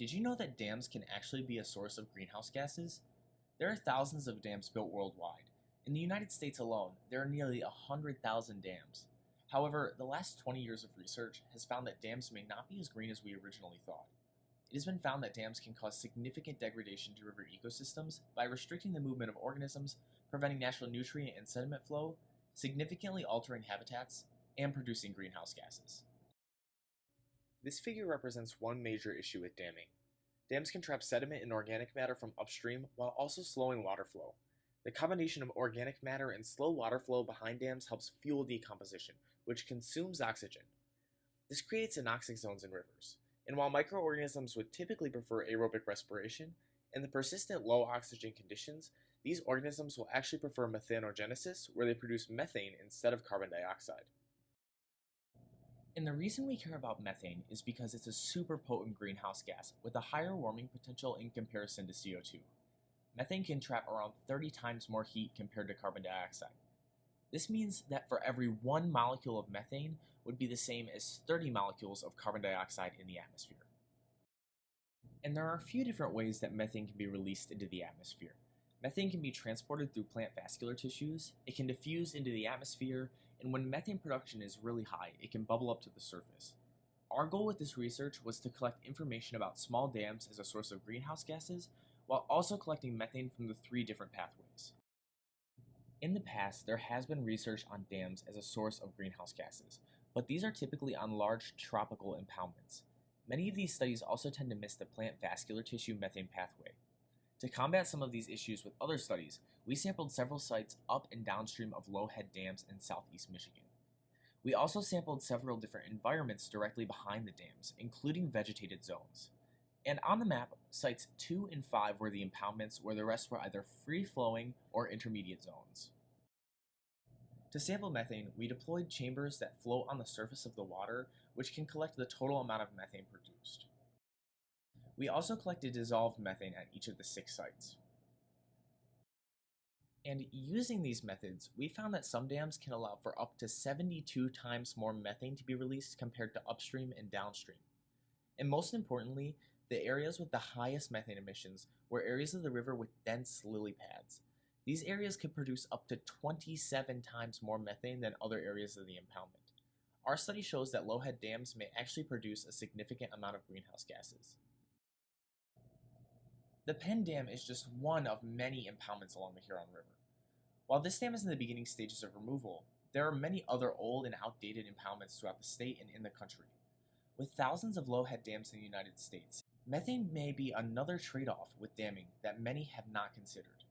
Did you know that dams can actually be a source of greenhouse gases? There are thousands of dams built worldwide. In the United States alone, there are nearly 100,000 dams. However, the last 20 years of research has found that dams may not be as green as we originally thought. It has been found that dams can cause significant degradation to river ecosystems by restricting the movement of organisms, preventing natural nutrient and sediment flow, significantly altering habitats, and producing greenhouse gases. This figure represents one major issue with damming. Dams can trap sediment and organic matter from upstream while also slowing water flow. The combination of organic matter and slow water flow behind dams helps fuel decomposition, which consumes oxygen. This creates anoxic zones in rivers, and while microorganisms would typically prefer aerobic respiration, in the persistent low oxygen conditions, these organisms will actually prefer methanogenesis, where they produce methane instead of carbon dioxide. And the reason we care about methane is because it's a super potent greenhouse gas with a higher warming potential in comparison to CO2. Methane can trap around 30 times more heat compared to carbon dioxide. This means that for every 1 molecule of methane would be the same as 30 molecules of carbon dioxide in the atmosphere. And there are a few different ways that methane can be released into the atmosphere. Methane can be transported through plant vascular tissues, it can diffuse into the atmosphere, and when methane production is really high, it can bubble up to the surface. Our goal with this research was to collect information about small dams as a source of greenhouse gases, while also collecting methane from the 3 different pathways. In the past, there has been research on dams as a source of greenhouse gases, but these are typically on large tropical impoundments. Many of these studies also tend to miss the plant vascular tissue methane pathway. To combat some of these issues with other studies, we sampled several sites up and downstream of low-head dams in southeast Michigan. We also sampled several different environments directly behind the dams, including vegetated zones. And on the map, sites 2 and 5 were the impoundments where the rest were either free-flowing or intermediate zones. To sample methane, we deployed chambers that float on the surface of the water, which can collect the total amount of methane produced. We also collected dissolved methane at each of the 6 sites. And using these methods, we found that some dams can allow for up to 72 times more methane to be released compared to upstream and downstream. And most importantly, the areas with the highest methane emissions were areas of the river with dense lily pads. These areas could produce up to 27 times more methane than other areas of the impoundment. Our study shows that low-head dams may actually produce a significant amount of greenhouse gases. The Penn Dam is just one of many impoundments along the Huron River. While this dam is in the beginning stages of removal, there are many other old and outdated impoundments throughout the state and in the country. With thousands of low-head dams in the United States, methane may be another trade-off with damming that many have not considered.